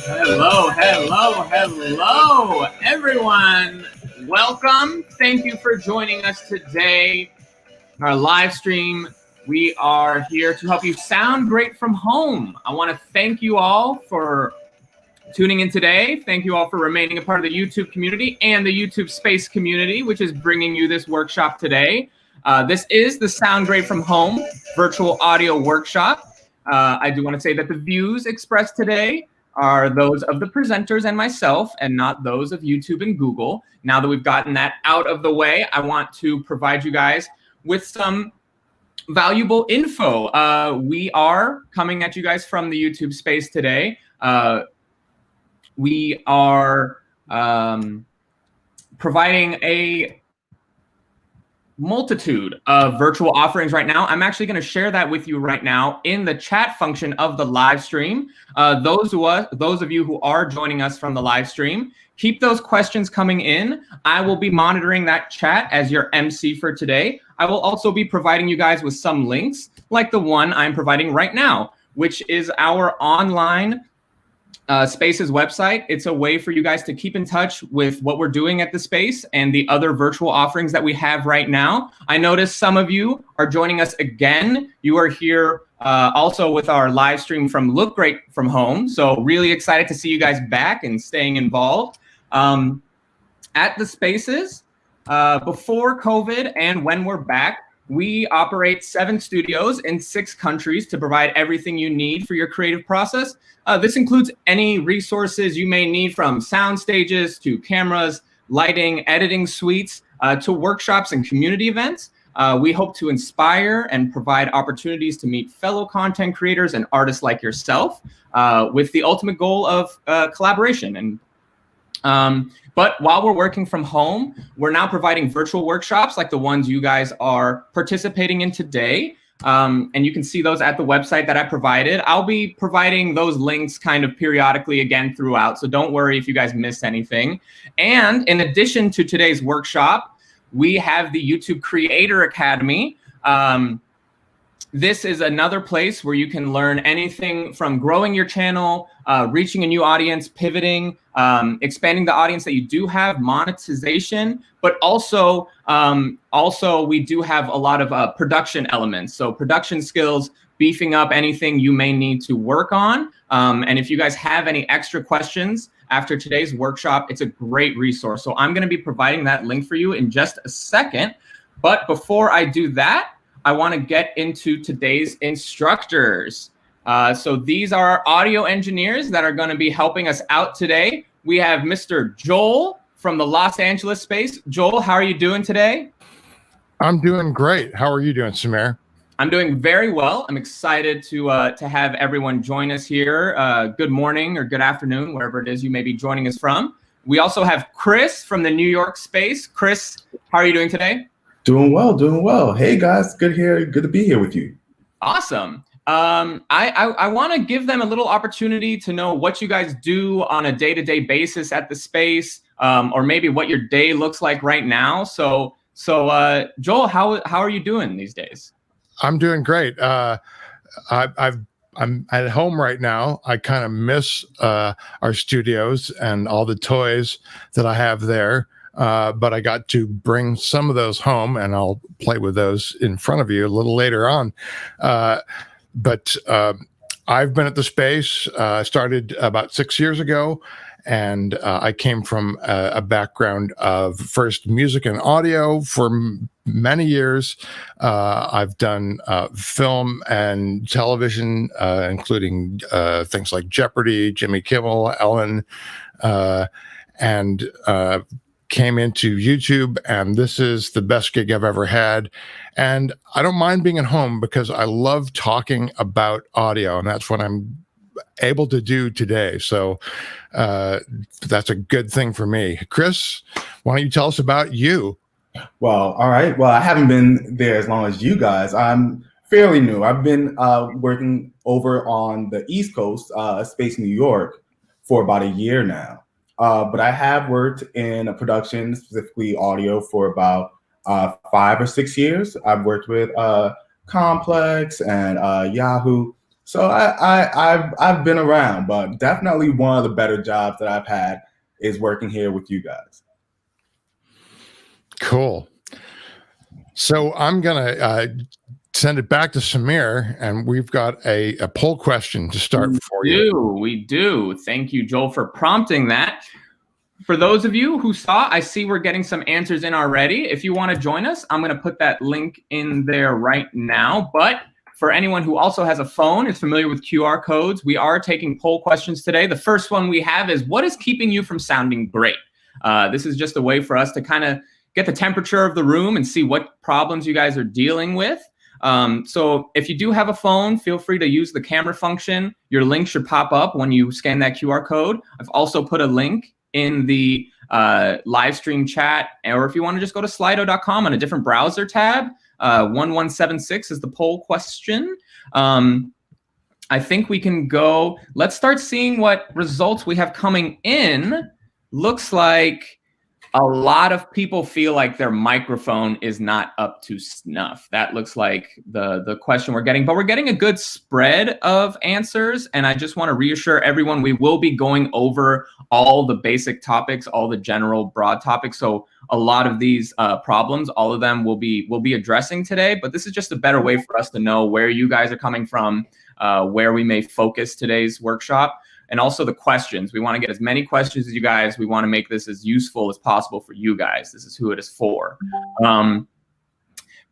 Hello, everyone. Welcome. Thank you for joining us today. Our live stream. We are here to help you sound great from home. I want to thank you all for tuning in today. Thank you all for remaining a part of the YouTube community and the YouTube Space community, which is bringing you this workshop today. This is the Sound Great from Home virtual audio workshop. I do want to say that the views expressed today are those of the presenters and myself and not those of YouTube and Google. Now that we've gotten that out of the way, I want to provide you guys with some valuable info. We are coming at you guys from the YouTube Space today. We are providing a multitude of virtual offerings right now. I'm actually going to share that with you right now in the chat function of the live stream. Those of you who are joining us from the live stream, keep those questions coming in. I will be monitoring that chat as your MC for today. I will also be providing you guys with some links like the one I'm providing right now, which is our online Space's website. It's a way for you guys to keep in touch with what we're doing at the Space and the other virtual offerings that we have right now. I noticed some of you are joining us again. You are here also with our live stream from Look Great from Home. So really excited to see you guys back and staying involved. At the Spaces, before COVID and when we're back, we operate 7 studios in 6 countries to provide everything you need for your creative process. This includes any resources you may need, from sound stages to cameras, lighting, editing suites, to workshops and community events. We hope to inspire and provide opportunities to meet fellow content creators and artists like yourself, with the ultimate goal of collaboration. But while we're working from home, we're now providing virtual workshops like the ones you guys are participating in today. And you can see those at the website that I provided. I'll be providing those links kind of periodically again throughout, so don't worry if you guys miss anything. And in addition to today's workshop, we have the YouTube Creator Academy. This is another place where you can learn anything from growing your channel, reaching a new audience, pivoting, expanding the audience that you do have, monetization, but also we do have a lot of production elements. So production skills, beefing up anything you may need to work on. And if you guys have any extra questions after today's workshop, it's a great resource. So I'm going to be providing that link for you in just a second. But before I do that, I want to get into today's instructors. So these are our audio engineers that are going to be helping us out today. We have Mr. Joel from the Los Angeles Space. Joel, how are you doing today? I'm doing great. How are you doing, Samir? I'm doing very well. I'm excited to have everyone join us here. Good morning or good afternoon, wherever it is you may be joining us from. We also have Chris from the New York Space. Chris, how are you doing today? Doing well, doing well. Hey guys, good to be here with you. Awesome. I want to give them a little opportunity to know what you guys do on a day-to-day basis at the Space, or maybe what your day looks like right now. So Joel, how are you doing these days? I'm doing great. I'm at home right now. I kind of miss our studios and all the toys that I have there. But I got to bring some of those home, and I'll play with those in front of you a little later on. But I've been at the Space. I started about 6 years ago, and I came from a background of first music and audio for many years. I've done film and television, including things like Jeopardy, Jimmy Kimmel, Ellen, and came into YouTube, and this is the best gig I've ever had. And I don't mind being at home because I love talking about audio, and that's what I'm able to do today. So that's a good thing for me. Chris, why don't you tell us about you? Well, all right. Well, I haven't been there as long as you guys. I'm fairly new. I've been working over on the East Coast, Space New York, for about a year now. But I have worked in a production, specifically audio, for about 5 or 6 years. I've worked with Complex and Yahoo. So I've been around, but definitely one of the better jobs that I've had is working here with you guys. Cool. So I'm gonna send it back to Samir, and we've got a poll question to start for you. We do. Thank you, Joel, for prompting that. For those of you who saw, I see we're getting some answers in already. If you want to join us, I'm going to put that link in there right now. But for anyone who also has a phone, is familiar with QR codes, we are taking poll questions today. The first one we have is, what is keeping you from sounding great? This is just a way for us to kind of get the temperature of the room and see what problems you guys are dealing with. So if you do have a phone, feel free to use the camera function. Your link should pop up when you scan that QR code. I've also put a link in the live stream chat, or if you want to just go to slido.com on a different browser tab, 1176 is the poll question. I think we can go, let's start seeing what results we have coming in. Looks like a lot of people feel like their microphone is not up to snuff. That looks like the question we're getting, but we're getting a good spread of answers. And I just want to reassure everyone, we will be going over all the basic topics, all the general broad topics. So a lot of these problems, all of them we'll be addressing today, but this is just a better way for us to know where you guys are coming from, where we may focus today's workshop. And also the questions. We want to get as many questions as you guys. We want to make this as useful as possible for you guys. This is who it is for.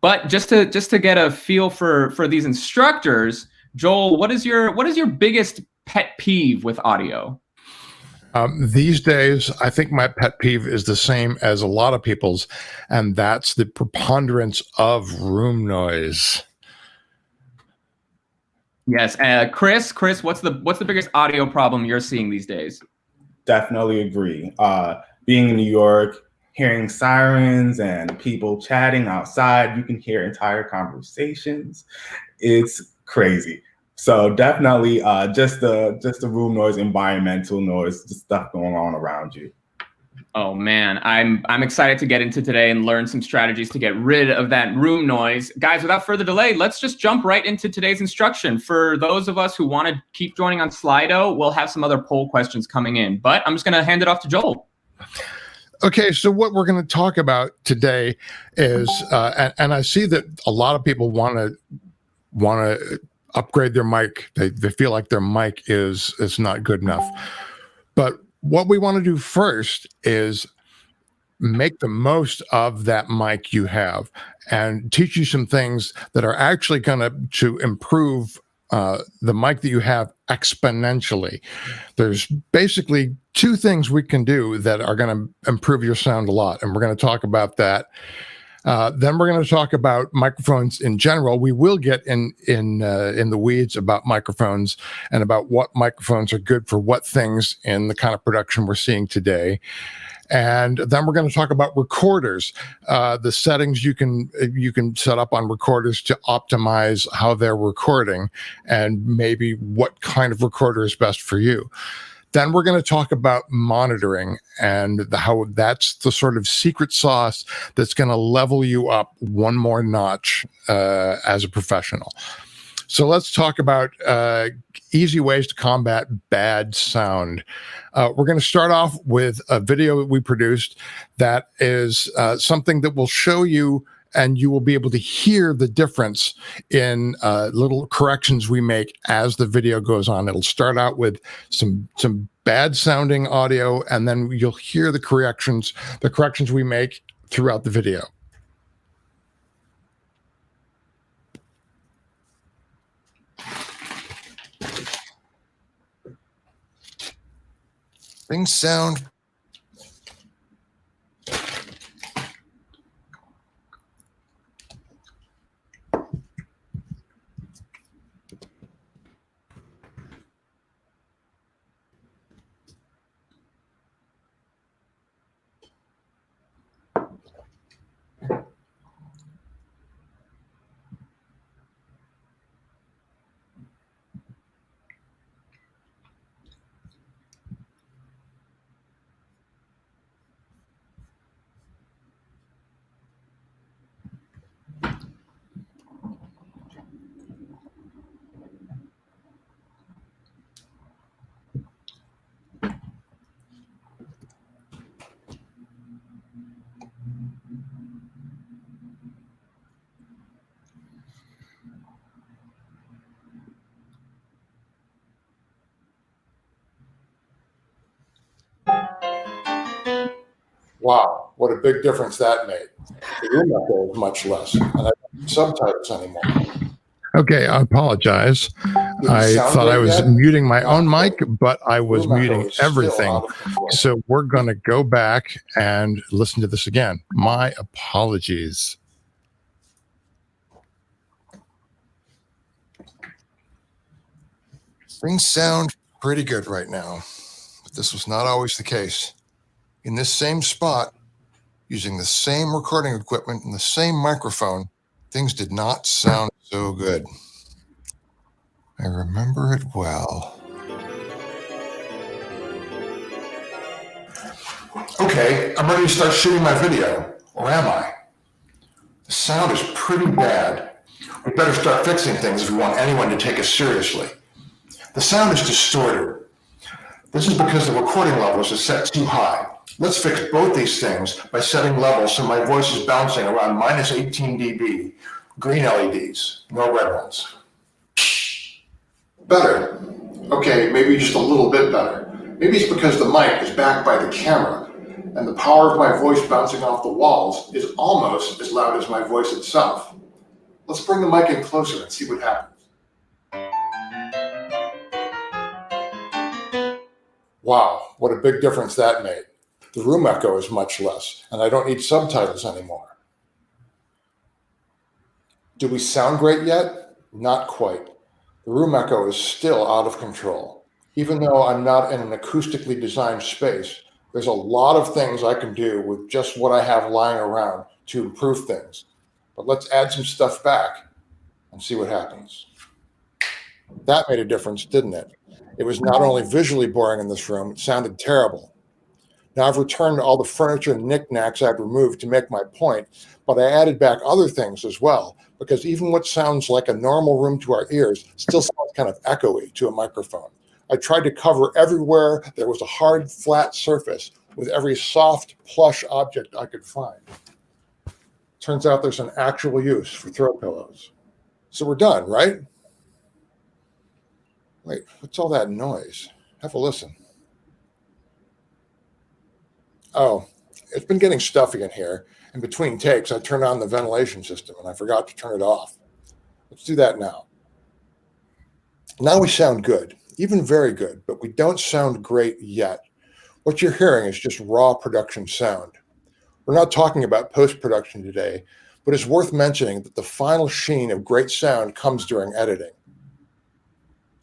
But just to get a feel for these instructors, Joel, what is your biggest pet peeve with audio? These days, I think my pet peeve is the same as a lot of people's, and that's the preponderance of room noise. Yes, Chris, what's the biggest audio problem you're seeing these days? Definitely agree. Being in New York, hearing sirens and people chatting outside, you can hear entire conversations. It's crazy. So definitely just the room noise, environmental noise, the stuff going on around you. Oh man, I'm excited to get into today and learn some strategies to get rid of that room noise. Guys, without further delay, let's just jump right into today's instruction. For those of us who want to keep joining on Slido, we'll have some other poll questions coming in, but I'm just going to hand it off to Joel. Okay, so what we're going to talk about today is, and I see that a lot of people want to upgrade their mic. They feel like their mic is not good enough, but what we want to do first is make the most of that mic you have and teach you some things that are actually going to improve the mic that you have exponentially. There's basically two things we can do that are going to improve your sound a lot, and we're going to talk about that. Then we're going to talk about microphones in general. We will get in the weeds about microphones and about what microphones are good for what things in the kind of production we're seeing today. And then we're going to talk about recorders, the settings you can set up on recorders to optimize how they're recording, and maybe what kind of recorder is best for you. Then we're going to talk about monitoring and how that's the sort of secret sauce that's going to level you up one more notch as a professional. So let's talk about easy ways to combat bad sound. We're going to start off with a video that we produced that is something that will show you, and you will be able to hear the difference in little corrections we make as the video goes on. It'll start out with some bad sounding audio, and then you'll hear the corrections we make throughout the video. Things sound Wow, what a big difference that made. The room echo is much less, and I don't need subtitles anymore. Okay, I apologize. I thought I was muting my own mic, but I was muting everything. So we're going to go back and listen to this again. My apologies. Things sound pretty good right now, but this was not always the case. In this same spot, using the same recording equipment and the same microphone, things did not sound so good. I remember it well. Okay, I'm ready to start shooting my video. Or am I? The sound is pretty bad. We better start fixing things if we want anyone to take us seriously. The sound is distorted. This is because the recording levels are set too high. Let's fix both these things by setting levels so my voice is bouncing around minus 18 dB. Green LEDs, no red ones. Better. Okay, maybe just a little bit better. Maybe it's because the mic is backed by the camera, and the power of my voice bouncing off the walls is almost as loud as my voice itself. Let's bring the mic in closer and see what happens. Wow, what a big difference that made. The room echo is much less, and I don't need subtitles anymore. Do we sound great yet? Not quite. The room echo is still out of control. Even though I'm not in an acoustically designed space, there's a lot of things I can do with just what I have lying around to improve things. But let's add some stuff back and see what happens. That made a difference, didn't it? It was not only visually boring in this room, it sounded terrible. Now I've returned all the furniture and knickknacks I've removed to make my point, but I added back other things as well, because even what sounds like a normal room to our ears still sounds kind of echoey to a microphone. I tried to cover everywhere there was a hard, flat surface with every soft, plush object I could find. Turns out there's an actual use for throw pillows. So we're done, right? Wait, what's all that noise? Have a listen. Oh, it's been getting stuffy in here. In between takes, I turned on the ventilation system and I forgot to turn it off. Let's do that now. Now we sound good, even very good, but we don't sound great yet. What you're hearing is just raw production sound. We're not talking about post-production today, but it's worth mentioning that the final sheen of great sound comes during editing.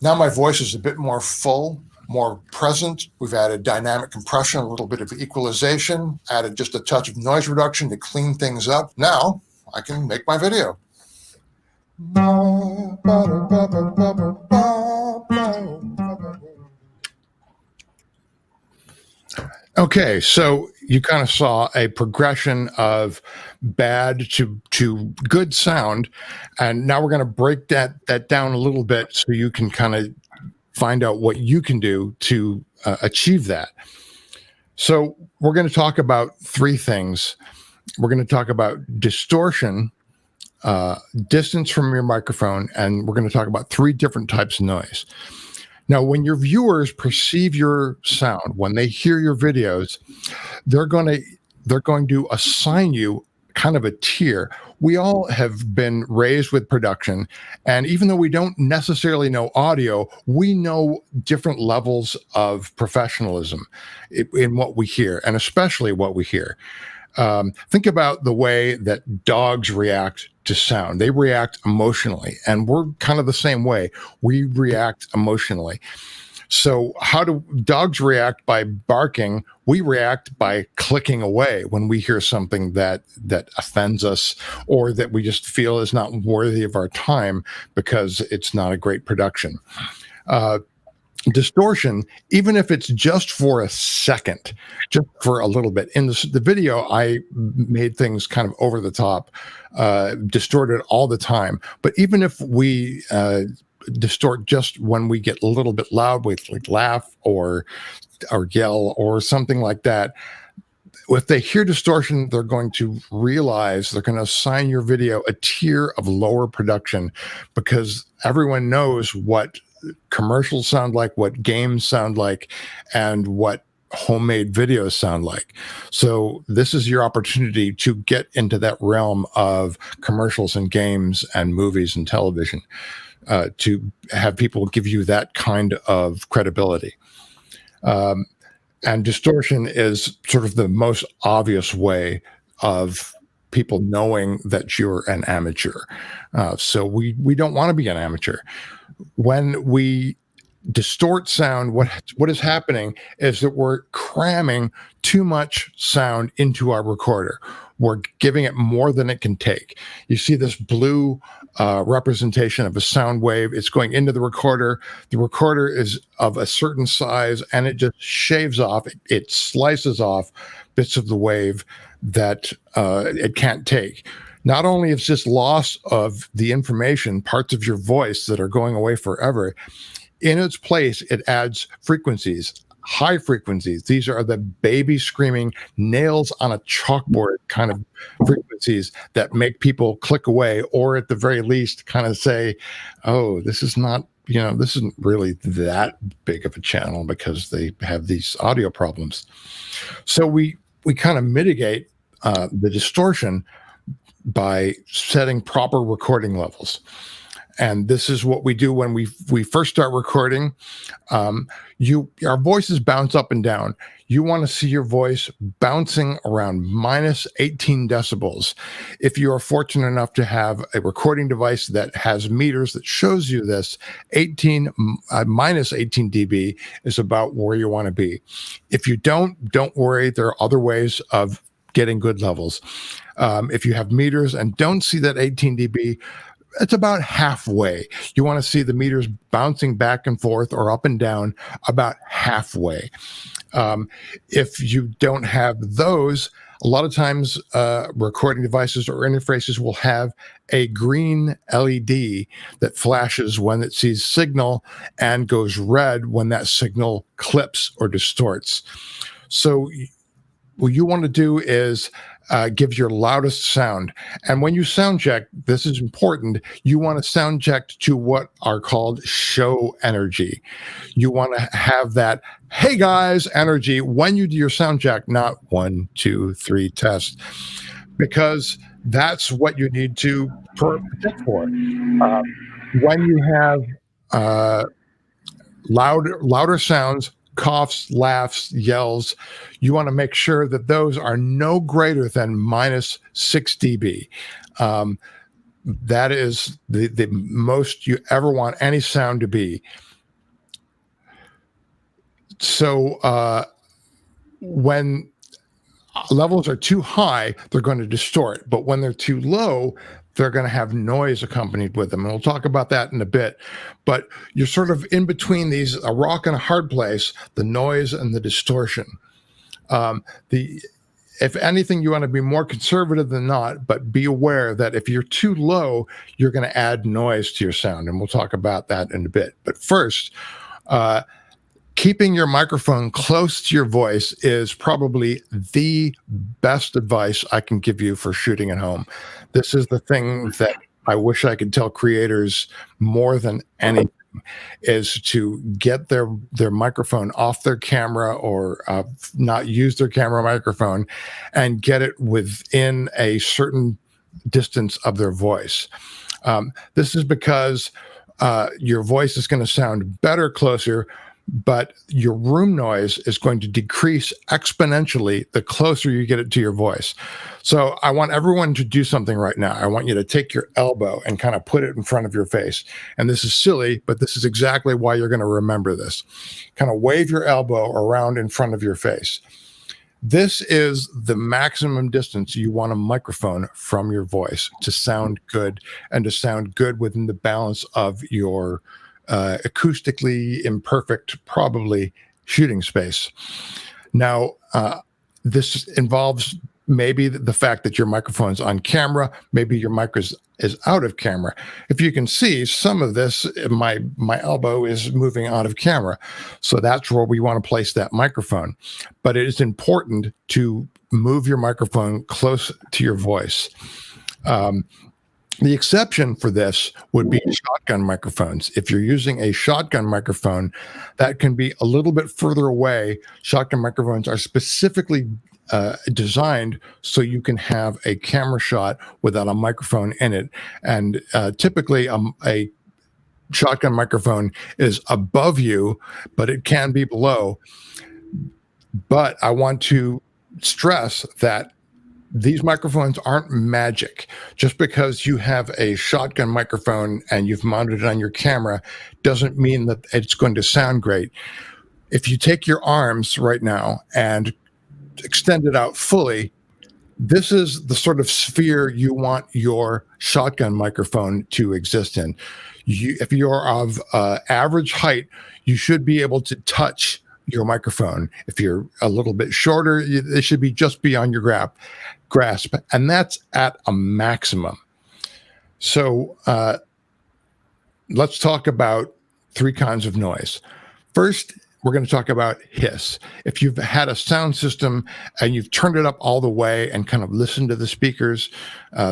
Now my voice is a bit more full, more present. We've added dynamic compression, a little bit of equalization, added just a touch of noise reduction to clean things up. Now I can make my video. Okay, so you kind of saw a progression of bad to good sound, and now we're going to break that down a little bit so you can kind of find out what you can do to achieve that. So we're going to talk about three things. We're going to talk about distortion, distance from your microphone, and we're going to talk about three different types of noise. Now, when your viewers perceive your sound, when they hear your videos, they're going to assign you kind of a tier. We all have been raised with production, and even though we don't necessarily know audio, we know different levels of professionalism in what we hear, and especially what we hear. Think about the way that dogs react to sound. They react emotionally, and we're kind of the same way. We react emotionally. So how do dogs react? By barking. We react by clicking away when we hear something that offends us or that we just feel is not worthy of our time because it's not a great production. Distortion, even if it's just for a second, just for a little bit. In the video, I made things kind of over the top, distorted all the time. But even if we distort just when we get a little bit loud, we like laugh or yell or something like that, if they hear distortion, they're going to realize they're going to assign your video a tier of lower production because everyone knows what commercials sound like, what games sound like, and what homemade videos sound like. So this is your opportunity to get into that realm of commercials and games and movies and television, to have people give you that kind of credibility. And distortion is sort of the most obvious way of people knowing that you're an amateur. So we don't want to be an amateur. When we distort sound, what is happening is that we're cramming too much sound into our recorder. We're giving it more than it can take. You see this blue representation of a sound wave. It's going into the recorder. The recorder is of a certain size, and it just shaves off. It slices off bits of the wave that it can't take. Not only is this loss of the information, parts of your voice that are going away forever, in its place, it adds frequencies, high frequencies. These are the baby screaming, nails on a chalkboard kind of frequencies that make people click away, or at the very least kind of say, oh, this is not, this isn't really that big of a channel because they have these audio problems. So we kind of mitigate the distortion by setting proper recording levels. And this is what we do when we first start recording. Our voices bounce up and down. You want to see your voice bouncing around minus 18 decibels. If you are fortunate enough to have a recording device that has meters that shows you this, minus 18 dB is about where you want to be. If you don't worry. There are other ways of getting good levels. If you have meters and don't see that 18 dB, it's about halfway. You want to see the meters bouncing back and forth or up and down about halfway. If you don't have those, a lot of times recording devices or interfaces will have a green LED that flashes when it sees signal and goes red when that signal clips or distorts. So what you want to do is give your loudest sound. And when you sound check, this is important, you want to sound check to what are called show energy. You want to have that, hey guys, energy when you do your sound check, not 1, 2, 3 test, because that's what you need to protect for. When you have louder sounds, coughs, laughs, yells, you want to make sure that those are no greater than minus 6 dB. That is the most you ever want any sound to be. So when levels are too high, they're going to distort. But when they're too low, they're going to have noise accompanied with them. And we'll talk about that in a bit. But you're sort of in between these, a rock and a hard place, the noise and the distortion. If anything, you want to be more conservative than not, but be aware that if you're too low, you're going to add noise to your sound. And we'll talk about that in a bit. But first, keeping your microphone close to your voice is probably the best advice I can give you for shooting at home. This is the thing that I wish I could tell creators more than anything, is to get their microphone off their camera or not use their camera microphone and get it within a certain distance of their voice. This is because your voice is going to sound better closer, but your room noise is going to decrease exponentially the closer you get it to your voice. So I want everyone to do something right now. I want you to take your elbow and kind of put it in front of your face. And this is silly, but this is exactly why you're going to remember this. Kind of wave your elbow around in front of your face. This is the maximum distance you want a microphone from your voice to sound good, and to sound good within the balance of your acoustically imperfect, probably, shooting space. Now, this involves maybe the fact that your microphone's on camera, maybe your mic is out of camera. If you can see some of this, my elbow is moving out of camera. So that's where we want to place that microphone. But it is important to move your microphone close to your voice. The exception for this would be shotgun microphones. If you're using a shotgun microphone, that can be a little bit further away. Shotgun microphones are specifically designed so you can have a camera shot without a microphone in it. And typically, a shotgun microphone is above you, but it can be below. But I want to stress that these microphones aren't magic. Just because you have a shotgun microphone and you've mounted it on your camera doesn't mean that it's going to sound great. If you take your arms right now and extend it out fully, this is the sort of sphere you want your shotgun microphone to exist in. If you're of average height, you should be able to touch your microphone. If you're a little bit shorter, it should be just beyond your grasp, and that's at a maximum. So let's talk about three kinds of noise. First, we're going to talk about hiss. If you've had a sound system and you've turned it up all the way and kind of listened to the speakers,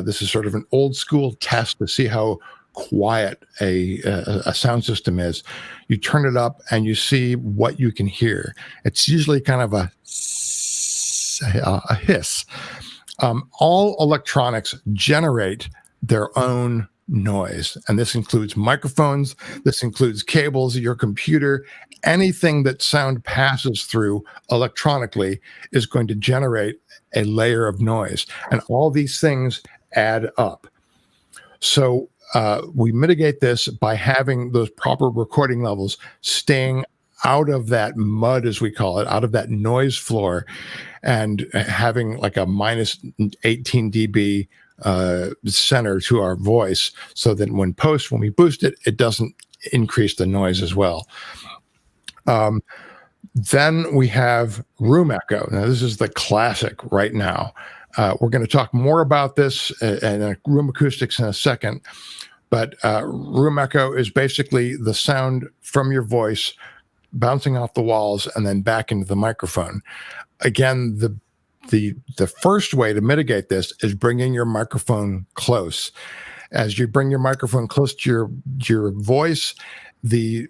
this is sort of an old school test to see how quiet a sound system is. You turn it up and you see what you can hear. It's usually kind of a hiss. All electronics generate their own noise, and this includes microphones, this includes cables, your computer. Anything that sound passes through electronically is going to generate a layer of noise, and all these things add up. So we mitigate this by having those proper recording levels, staying out of that mud, as we call it, out of that noise floor, and having like a minus 18 dB center to our voice, so that when we boost it, it doesn't increase the noise as well. Then we have room echo. Now, this is the classic right now. We're going to talk more about this and room acoustics in a second. But room echo is basically the sound from your voice bouncing off the walls and then back into the microphone. Again, the first way to mitigate this is bringing your microphone close. As you bring your microphone close to your voice, the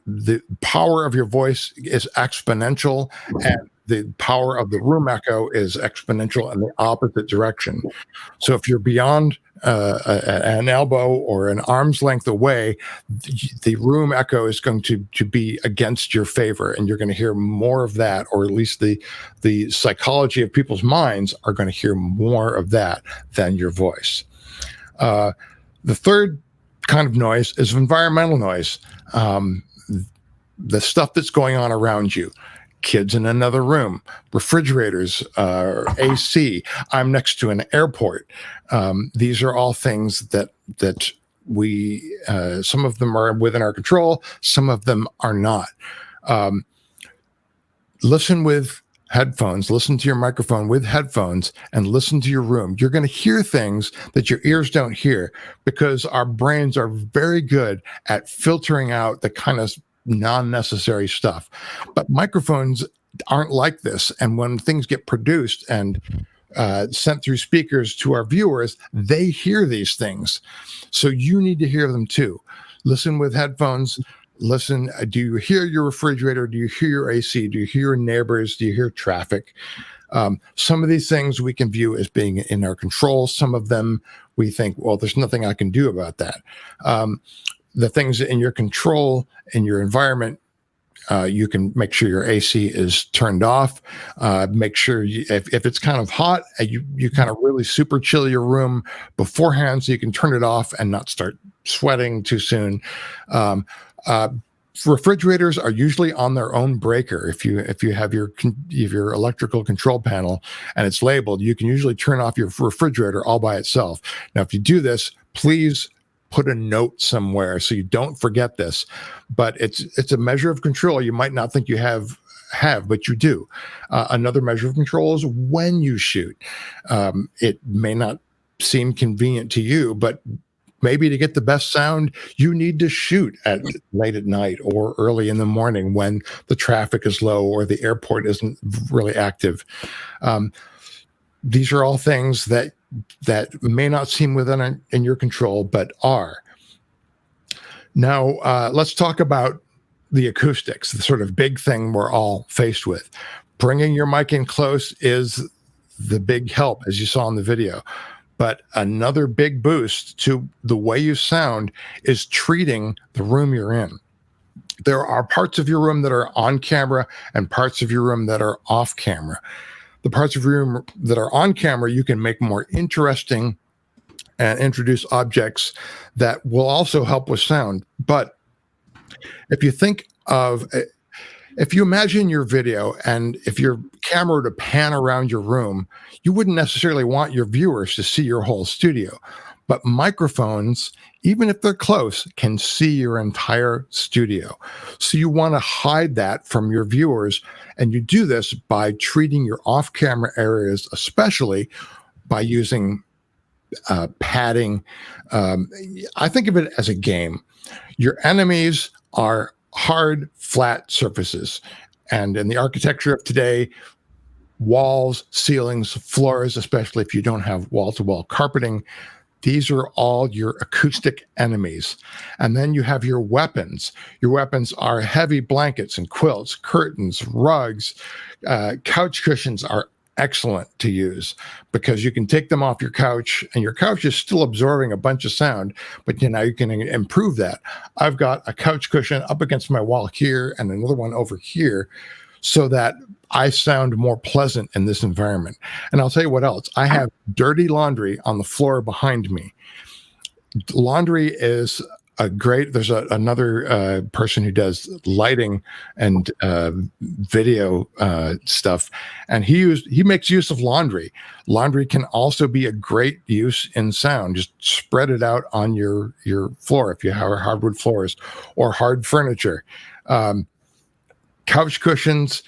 power of your voice is exponential, and the power of the room echo is exponential in the opposite direction. So if you're beyond an elbow or an arm's length away, the room echo is going to be against your favor, and you're going to hear more of that, or at least the psychology of people's minds are going to hear more of that than your voice. The third kind of noise is environmental noise. The stuff that's going on around you. Kids in another room, refrigerators, AC. I'm next to an airport. These are all things that we, some of them are within our control, some of them are not. Listen with headphones, listen to your microphone with headphones, and listen to your room. You're going to hear things that your ears don't hear, because our brains are very good at filtering out the kind of non-necessary stuff. But microphones aren't like this. And when things get produced and sent through speakers to our viewers, they hear these things. So you need to hear them too. Listen with headphones. Listen, do you hear your refrigerator? Do you hear your AC? Do you hear your neighbors? Do you hear traffic? Some of these things we can view as being in our control. Some of them we think, well, there's nothing I can do about that. The things in your control, in your environment, you can make sure your AC is turned off. Make sure if it's kind of hot, you kind of really super chill your room beforehand, so you can turn it off and not start sweating too soon. Refrigerators are usually on their own breaker. If you have your electrical control panel and it's labeled, you can usually turn off your refrigerator all by itself. Now, if you do this, please put a note somewhere so you don't forget this. But it's a measure of control you might not think you have, but you do. Another measure of control is when you shoot. It may not seem convenient to you, but maybe to get the best sound, you need to shoot late at night or early in the morning when the traffic is low or the airport isn't really active. These are all things that that may not seem in your control, but are. Now, let's talk about the acoustics, the sort of big thing we're all faced with. Bringing your mic in close is the big help, as you saw in the video. But another big boost to the way you sound is treating the room you're in. There are parts of your room that are on camera and parts of your room that are off camera. The parts of your room that are on camera, you can make more interesting and introduce objects that will also help with sound. But if you think of, if you imagine your video and if your camera were to pan around your room, you wouldn't necessarily want your viewers to see your whole studio. But microphones, even if they're close, can see your entire studio. So you want to hide that from your viewers. And you do this by treating your off-camera areas, especially by using padding. I think of it as a game. Your enemies are hard, flat surfaces. And in the architecture of today, walls, ceilings, floors, especially if you don't have wall-to-wall carpeting, these are all your acoustic enemies. And then you have your weapons. Your weapons are heavy blankets and quilts, curtains, rugs. Couch cushions are excellent to use because you can take them off your couch and your couch is still absorbing a bunch of sound, but now you can improve that. I've got a couch cushion up against my wall here and another one over here so that I sound more pleasant in this environment. And I'll tell you what else. I have dirty laundry on the floor behind me. Laundry is there's another person who does lighting and video stuff, and he makes use of laundry. Laundry can also be a great use in sound. Just spread it out on your floor if you have hardwood floors or hard furniture. Couch cushions,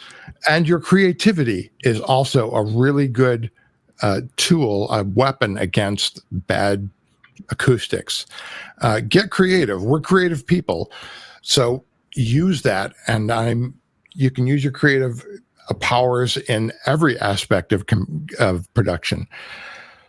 and your creativity is also a really good tool, a weapon against bad acoustics. Get creative. We're creative people, so use that. And you can use your creative powers in every aspect of production.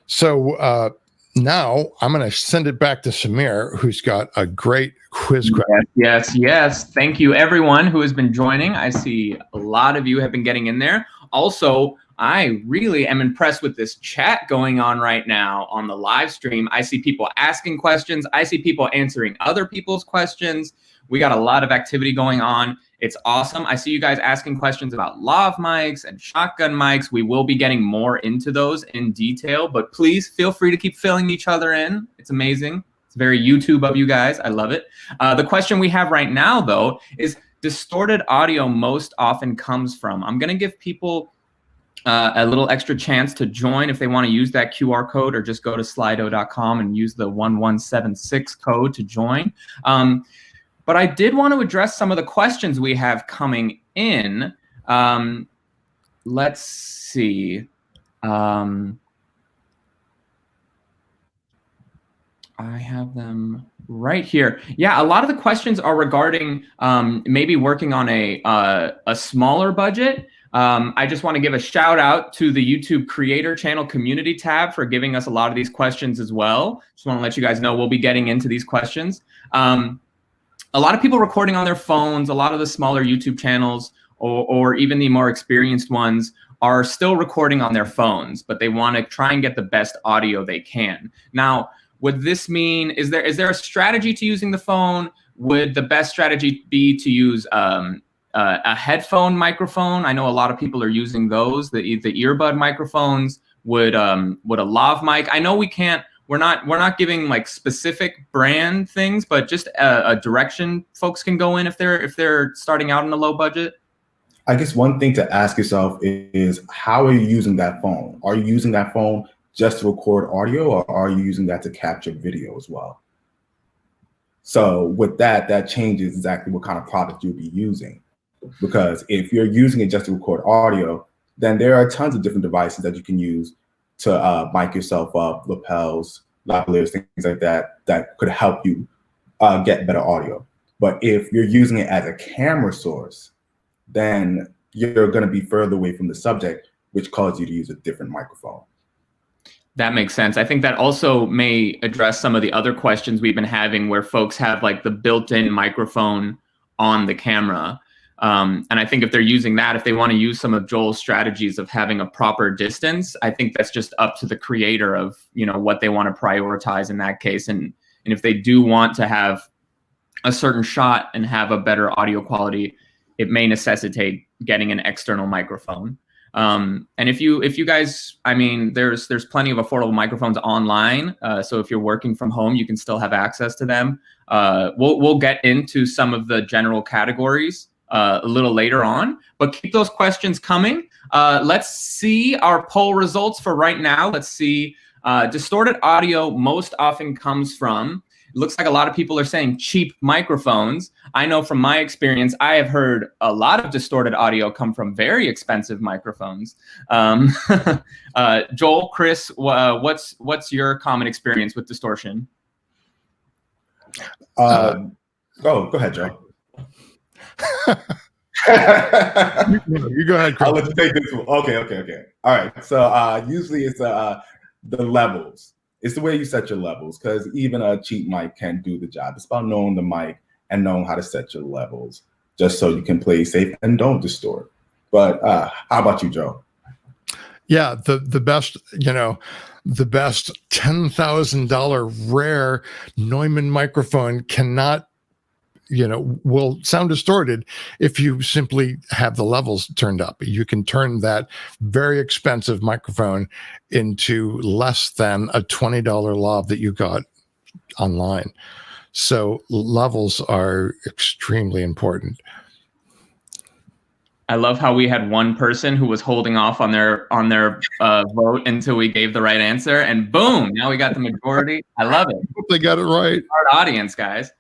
So now I'm going to send it back to Samir, who's got a great quiz question. Yes. Thank you, everyone who has been joining. I see a lot of you have been getting in there. Also, I really am impressed with this chat going on right now on the live stream. I see people asking questions. I see people answering other people's questions. We got a lot of activity going on. It's awesome. I see you guys asking questions about lav mics and shotgun mics. We will be getting more into those in detail, but please feel free to keep filling each other in. It's amazing. It's very YouTube of you guys. I love it. The question we have right now, though, is distorted audio most often comes from. I'm going to give people a little extra chance to join if they want to use that QR code, or just go to slido.com and use the 1176 code to join. But I did want to address some of the questions we have coming in. Let's see. I have them right here. Yeah, a lot of the questions are regarding maybe working on a smaller budget. I just want to give a shout out to the YouTube Creator Channel Community tab for giving us a lot of these questions as well. Just want to let you guys know we'll be getting into these questions. A lot of people recording on their phones, a lot of the smaller YouTube channels or even the more experienced ones are still recording on their phones, but they want to try and get the best audio they can. Now, would this mean, is there a strategy to using the phone? Would the best strategy be to use a headphone microphone? I know a lot of people are using those, the earbud microphones. Would a lav mic? I know we can't. We're not giving like specific brand things, but just a direction folks can go in if they're starting out in a low budget. I guess one thing to ask yourself is, how are you using that phone? Are you using that phone just to record audio, or are you using that to capture video as well? So with that changes exactly what kind of product you'll be using. Because if you're using it just to record audio, then there are tons of different devices that you can use to mic yourself up, lapels, lavaliers, things like that, that could help you get better audio. But if you're using it as a camera source, then you're going to be further away from the subject, which causes you to use a different microphone. That makes sense. I think that also may address some of the other questions we've been having where folks have like the built-in microphone on the camera. And I think if they're using that, if they want to use some of Joel's strategies of having a proper distance, I think that's just up to the creator of, what they want to prioritize in that case. And if they do want to have a certain shot and have a better audio quality, it may necessitate getting an external microphone. And if you guys, there's plenty of affordable microphones online. So if you're working from home, you can still have access to them. We'll get into some of the general categories a little later on, but keep those questions coming. Let's see our poll results for right now. Let's see, distorted audio most often comes from, it looks like a lot of people are saying cheap microphones. I know from my experience, I have heard a lot of distorted audio come from very expensive microphones. Joel, Chris, what's your common experience with distortion? Go ahead, Joe. You go ahead, Chris. I'll let you take this one. Okay. All right. So usually it's the levels. It's the way you set your levels, because even a cheap mic can do the job. It's about knowing the mic and knowing how to set your levels, just so you can play safe and don't distort. But how about you, Joe? Yeah, the best, the best $10,000 rare Neumann microphone cannot, will sound distorted if you simply have the levels turned up. You can turn that very expensive microphone into less than a $20 lav that you got online. So levels are extremely important. I love how we had one person who was holding off on their vote until we gave the right answer, and boom, now we got the majority. I love it. They got it right. Hard audience, guys.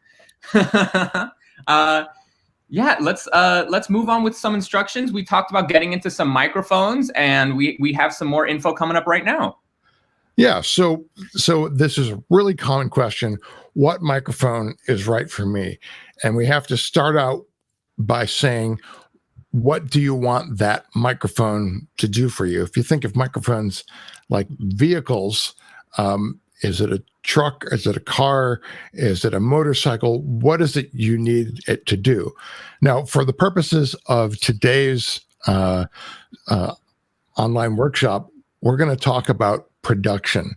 Let's move on with some instructions. We talked about getting into some microphones, and we have some more info coming up right now. Yeah, so this is a really common question. What microphone is right for me? And we have to start out by saying, what do you want that microphone to do for you? If you think of microphones like vehicles, is it a truck? Is it a car? Is it a motorcycle? What is it you need it to do? Now, for the purposes of today's online workshop, we're going to talk about production.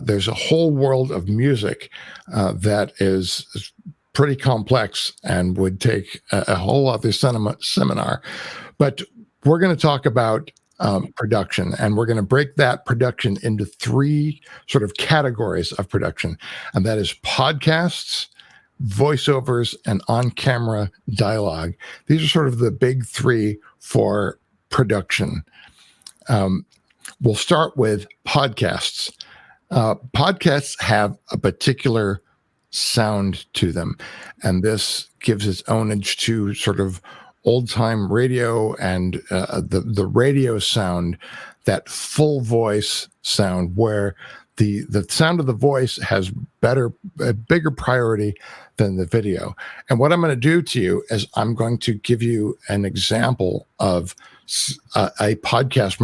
There's a whole world of music that is pretty complex and would take a whole other seminar. But we're going to talk about production, and we're going to break that production into three sort of categories of production, and that is podcasts, voiceovers, and on-camera dialogue. These are sort of the big three for production. We'll start with podcasts. Podcasts have a particular sound to them, and this gives its ownage to sort of old-time radio and the radio sound, that full voice sound where the sound of the voice has a bigger priority than the video. And what I'm going to do to you is I'm going to give you an example of a podcast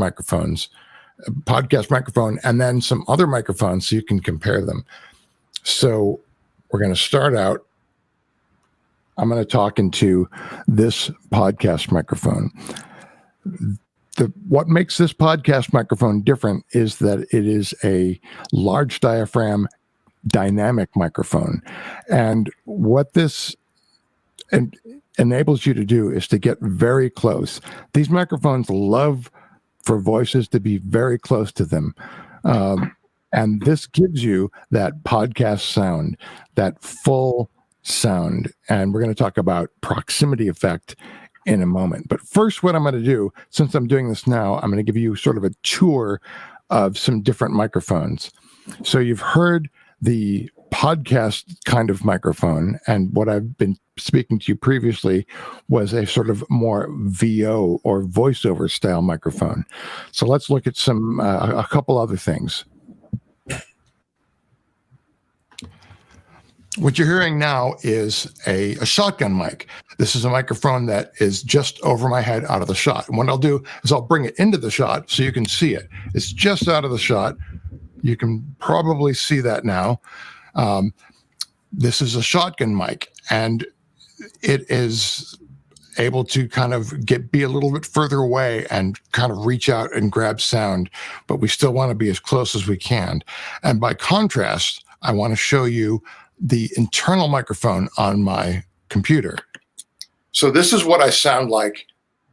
microphone and then some other microphones so you can compare them. So we're going to start out. I'm going to talk into this podcast microphone. What makes this podcast microphone different is that it is a large diaphragm dynamic microphone. And what this enables you to do is to get very close. These microphones love for voices to be very close to them. And this gives you that podcast sound, that full sound. And we're going to talk about proximity effect in a moment. But first, what I'm going to do, since I'm doing this now, I'm going to give you sort of a tour of some different microphones. So you've heard the podcast kind of microphone, and what I've been speaking to you previously was a sort of more VO or voiceover style microphone. So let's look at a couple other things. What you're hearing now is a shotgun mic. This is a microphone that is just over my head out of the shot. And what I'll do is I'll bring it into the shot so you can see it. It's just out of the shot. You can probably see that now. This is a shotgun mic, and it is able to kind of be a little bit further away and kind of reach out and grab sound, but we still want to be as close as we can. And by contrast, I want to show you the internal microphone on my computer. So this is what I sound like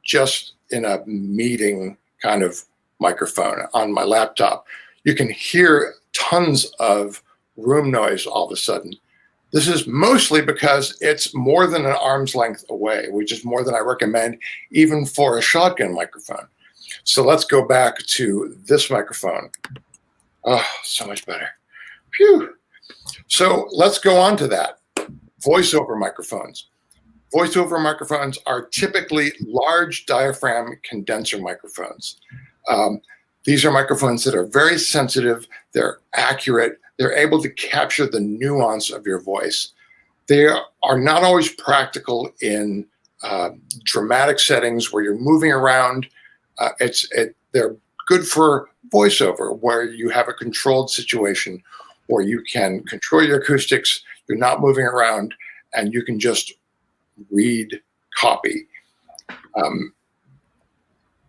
just in a meeting kind of microphone on my laptop. You can hear tons of room noise all of a sudden. This is mostly because it's more than an arm's length away, which is more than I recommend even for a shotgun microphone. So let's go back to this microphone. Oh, so much better. Phew. So let's go on to that. Voiceover microphones. Voiceover microphones are typically large diaphragm condenser microphones. These are microphones that are very sensitive. They're accurate. They're able to capture the nuance of your voice. They are not always practical in dramatic settings where you're moving around. They're good for voiceover, where you have a controlled situation, where you can control your acoustics, you're not moving around, and you can just read copy.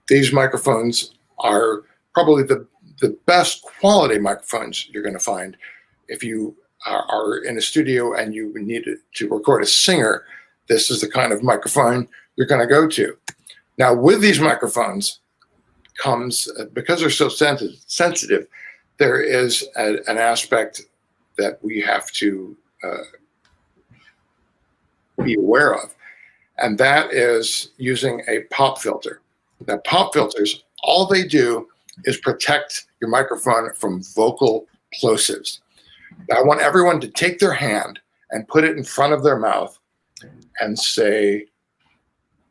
These microphones are probably the best quality microphones you're going to find. If you are in a studio and you need to record a singer, this is the kind of microphone you're going to go to. Now, with these microphones comes, because they're so sensitive, there is an aspect that we have to be aware of, and that is using a pop filter. Now, pop filters, all they do is protect your microphone from vocal plosives. Now, I want everyone to take their hand and put it in front of their mouth and say,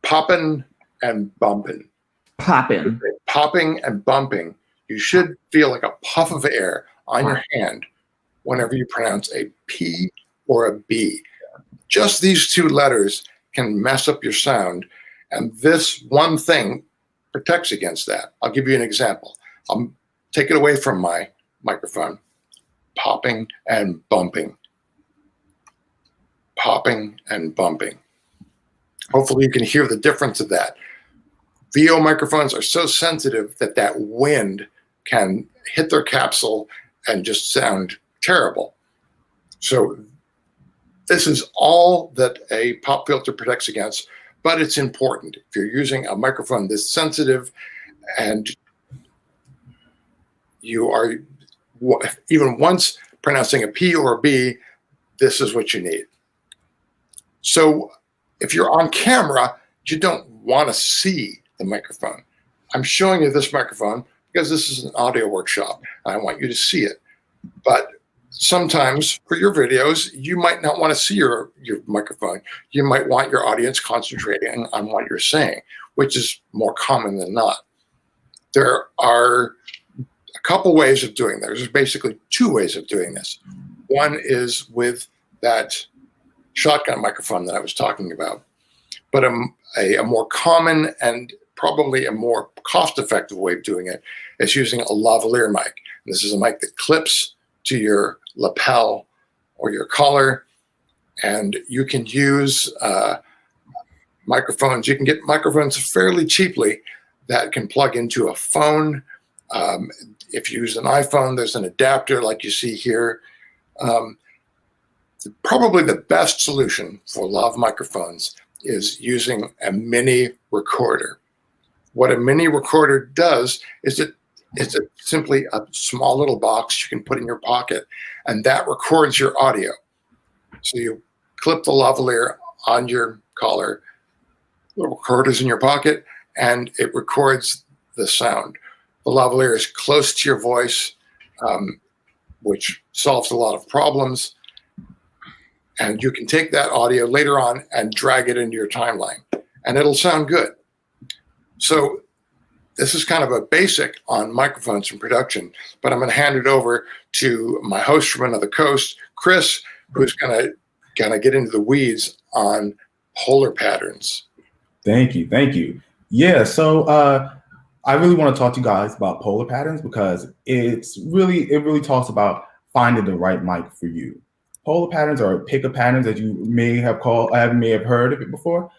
poppin' and bumpin'. Poppin'. Popping and bumping. You should feel like a puff of air on your hand whenever you pronounce a P or a B. Just these two letters can mess up your sound, and this one thing protects against that. I'll give you an example. I'll take it away from my microphone. Popping and bumping. Popping and bumping. Hopefully you can hear the difference of that. VO microphones are so sensitive that wind can hit their capsule and just sound terrible. So this is all that a pop filter protects against, but it's important. If you're using a microphone this sensitive and you are even once pronouncing a P or a B, this is what you need. So if you're on camera, you don't want to see the microphone. I'm showing you this microphone because this is an audio workshop and I want you to see it. But sometimes for your videos, you might not want to see your microphone. You might want your audience concentrating on what you're saying, which is more common than not. There are a couple ways of doing this. There's basically two ways of doing this. One is with that shotgun microphone that I was talking about, but a more common and probably a more cost-effective way of doing it is using a lavalier mic. This is a mic that clips to your lapel or your collar, and you can use microphones. You can get microphones fairly cheaply that can plug into a phone. If you use an iPhone, there's an adapter like you see here. Probably the best solution for lav microphones is using a mini recorder. What a mini recorder does is it's simply a small little box you can put in your pocket, and that records your audio. So you clip the lavalier on your collar, the recorder's in your pocket, and it records the sound. The lavalier is close to your voice, which solves a lot of problems. And you can take that audio later on and drag it into your timeline, and it'll sound good. So this is kind of a basic on microphones and production, but I'm going to hand it over to my host from another coast, Chris, who's going to get into the weeds on polar patterns. Thank you. Yeah, so I really want to talk to you guys about polar patterns because it really talks about finding the right mic for you. Polar patterns or pickup patterns, as you may have heard of it before,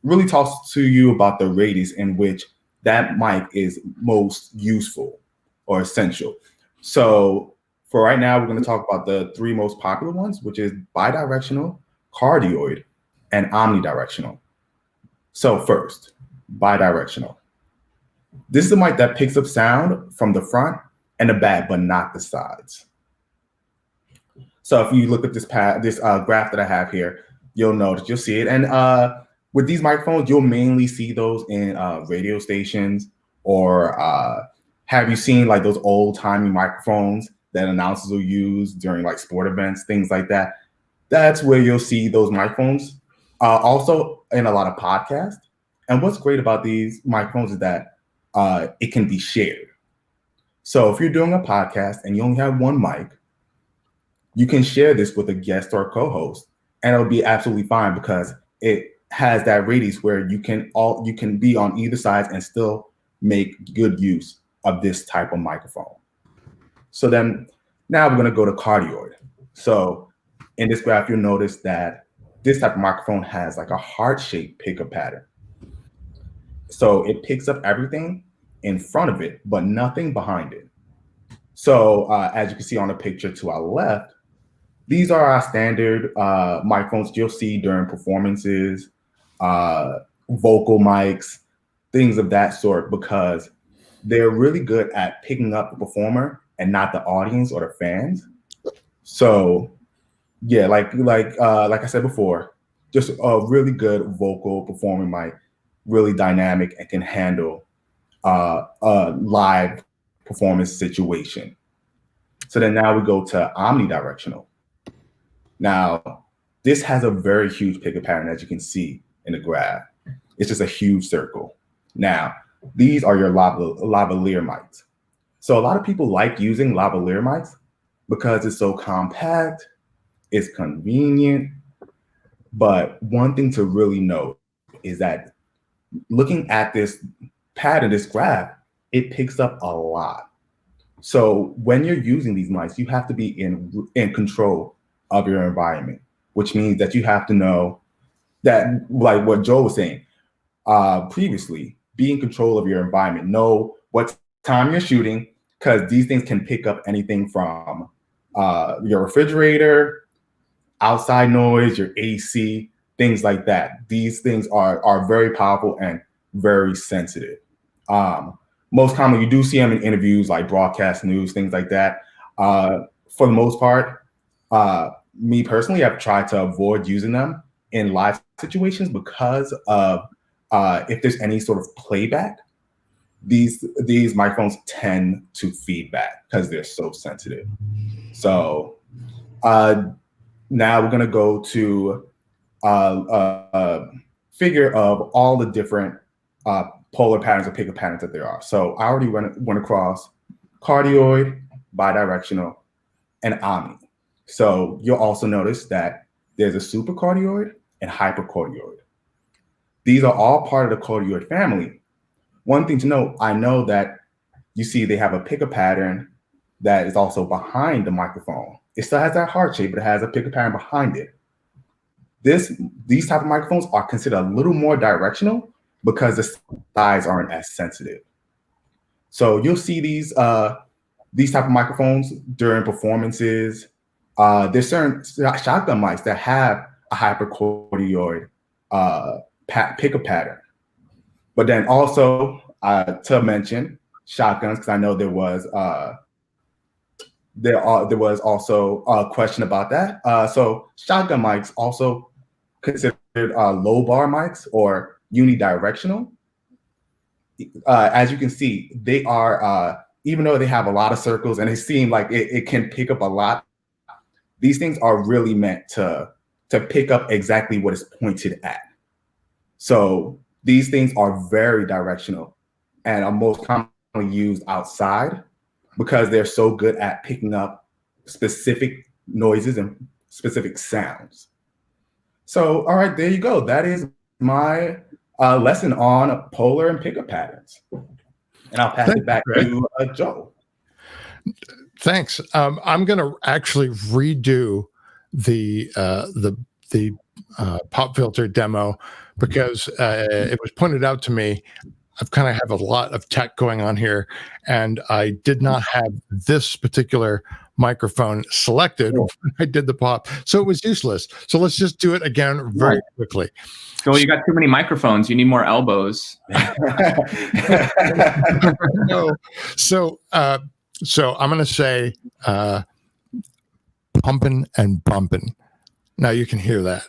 really talks to you about the radius in which that mic is most useful or essential. So for right now, we're going to talk about the three most popular ones, which is bidirectional, cardioid, and omnidirectional. So first, bidirectional. This is a mic that picks up sound from the front and the back, but not the sides. So if you look at this graph that I have here, you'll see it. And with these microphones, you'll mainly see those in radio stations, or have you seen like those old timey microphones that announcers will use during like sport events, things like that? That's where you'll see those microphones. Also in a lot of podcasts. And what's great about these microphones is that it can be shared. So if you're doing a podcast and you only have one mic, you can share this with a guest or a co-host, and it'll be absolutely fine because it has that radius where you can be on either side and still make good use of this type of microphone. So then now we're going to go to cardioid. So in this graph, you'll notice that this type of microphone has like a heart-shaped pickup pattern. So it picks up everything in front of it, but nothing behind it. So as you can see on the picture to our left, these are our standard microphones you'll see during performances, vocal mics, things of that sort, because they're really good at picking up the performer and not the audience or the fans. So yeah, like I said before, just a really good vocal performing mic, really dynamic and can handle a live performance situation. So then now we go to omnidirectional. Now, this has a very huge pickup pattern, as you can see in the graph. It's just a huge circle. Now, these are your lavalier mics. So a lot of people like using lavalier mics because it's so compact, it's convenient. But one thing to really note is that looking at this pattern, this graph, it picks up a lot. So when you're using these mics, you have to be in control of your environment, which means that you have to know that, like what Joel was saying previously, be in control of your environment. Know what time you're shooting, because these things can pick up anything from your refrigerator, outside noise, your AC, things like that. These things are very powerful and very sensitive. Most commonly, you do see them in interviews like broadcast news, things like that. For the most part, me personally, I've tried to avoid using them in live situations because of if there's any sort of playback, these microphones tend to feedback because they're so sensitive. So now we're going to go to a figure of all the different polar patterns or pickup patterns that there are. So I already went across cardioid, bidirectional, and omni. So you'll also notice that there's a supercardioid and hypercardioid. These are all part of the cardioid family. One thing to note, I know that you see they have a pickup pattern that is also behind the microphone. It still has that heart shape, but it has a pickup pattern behind it. These type of microphones are considered a little more directional because the sides aren't as sensitive. So you'll see these type of microphones during performances. There's certain shotgun mics that have a hypercardioid pickup pattern. But then also to mention shotguns, because I know there was also a question about that. So shotgun mics also considered low bar mics or unidirectional. As you can see, they are even though they have a lot of circles and it seems like it can pick up a lot, these things are really meant to pick up exactly what is pointed at. So these things are very directional and are most commonly used outside because they're so good at picking up specific noises and specific sounds. So, all right, there you go. That is my lesson on polar and pickup patterns. And I'll pass it back to Joe. Thanks. I'm going to actually redo the pop filter demo because it was pointed out to me. I've kind of have a lot of tech going on here, and I did not have this particular microphone selected when I did the pop, so it was useless. So let's just do it again very quickly. Joel, you got too many microphones. You need more elbows. No. So I'm going to say pumping and bumping. Now you can hear that.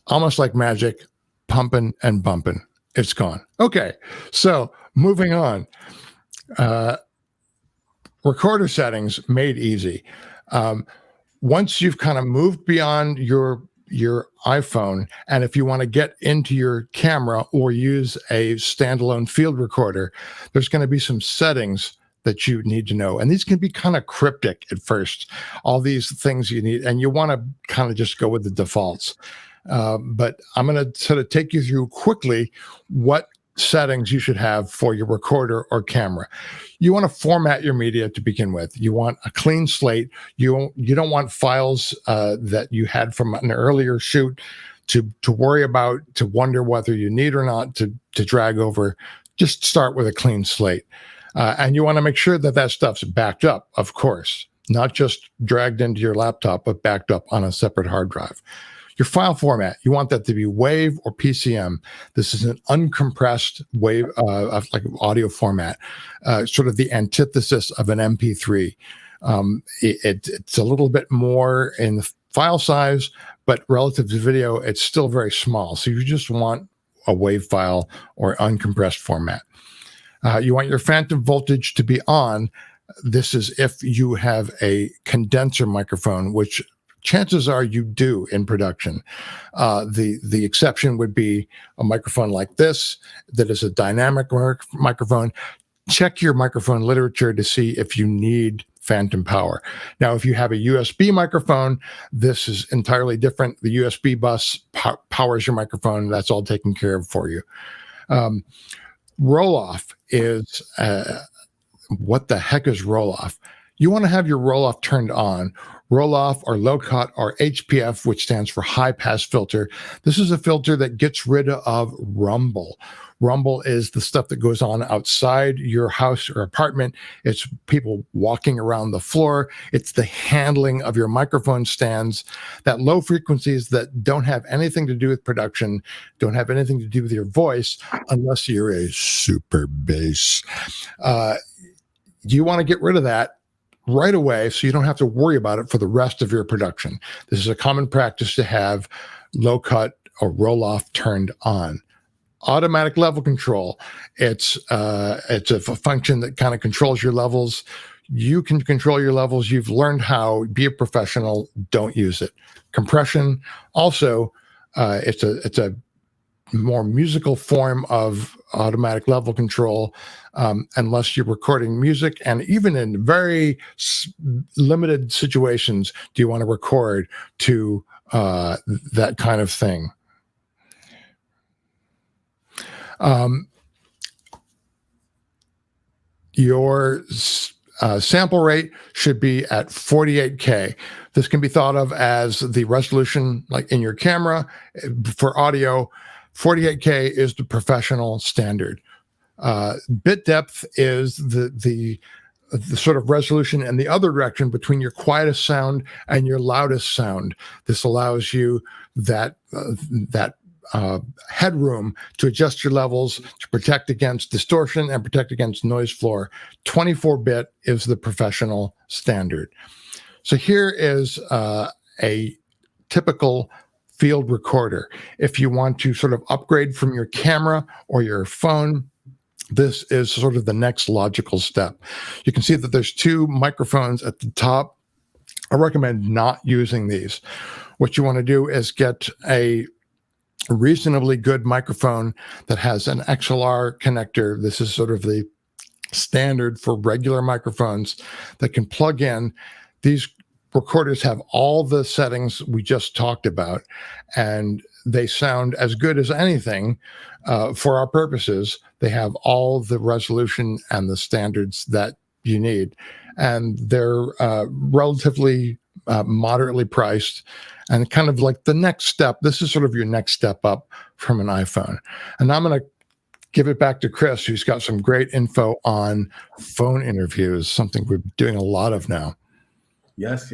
Almost like magic, pumping and bumping. It's gone. Okay, so moving on. Recorder settings made easy. Once you've kind of moved beyond your iPhone, and if you want to get into your camera or use a standalone field recorder, there's going to be some settings that you need to know. And these can be kind of cryptic at first, all these things you need, and you want to kind of just go with the defaults. But I'm going to sort of take you through quickly what settings you should have for your recorder or camera. You want to format your media to begin with. You want a clean slate. You don't want files that you had from an earlier shoot to worry about, to wonder whether you need or not to drag over. Just start with a clean slate. And you want to make sure that that stuff's backed up, of course, not just dragged into your laptop, but backed up on a separate hard drive. Your file format, you want that to be WAV or PCM. This is an uncompressed WAV, like audio format, sort of the antithesis of an MP3. It's a little bit more in the file size, but relative to video, it's still very small. So you just want a WAV file or uncompressed format. You want your phantom voltage to be on. This is if you have a condenser microphone, which chances are you do in production. The exception would be a microphone like this that is a dynamic microphone. Check your microphone literature to see if you need phantom power. Now, if you have a USB microphone, this is entirely different. The USB bus powers your microphone. That's all taken care of for you. Roll-off is, what the heck is roll-off? You want to have your roll-off turned on. Roll-off or low-cut or HPF, which stands for high-pass filter. This is a filter that gets rid of rumble. Rumble is the stuff that goes on outside your house or apartment. It's people walking around the floor. It's the handling of your microphone stands, that low frequencies that don't have anything to do with production, don't have anything to do with your voice, unless you're a super bass. You want to get rid of that right away so you don't have to worry about it for the rest of your production. This is a common practice to have low cut or roll off turned on. Automatic level control. It's a function that kind of controls your levels. You can control your levels. You've learned how. Be a professional. Don't use it. Compression. Also, it's a more musical form of automatic level control, unless you're recording music, and even in very limited situations do you want to record to that kind of thing. Your sample rate should be at 48K. This can be thought of as the resolution, like in your camera. For audio, 48K is the professional standard. Bit depth is the sort of resolution in the other direction between your quietest sound and your loudest sound. This allows you that headroom to adjust your levels, to protect against distortion and protect against noise floor. 24-bit is the professional standard. So here is a typical field recorder. If you want to sort of upgrade from your camera or your phone, this is sort of the next logical step. You can see that there's two microphones at the top. I recommend not using these. What you want to do is get a reasonably good microphone that has an XLR connector. This is sort of the standard for regular microphones that can plug in. These recorders have all the settings we just talked about, and they sound as good as anything for our purposes. They have all the resolution and the standards that you need, and they're relatively moderately priced, and kind of like the next step. This is sort of your next step up from an iPhone. And I'm going to give it back to Chris, who's got some great info on phone interviews, something we're doing a lot of now. Yes.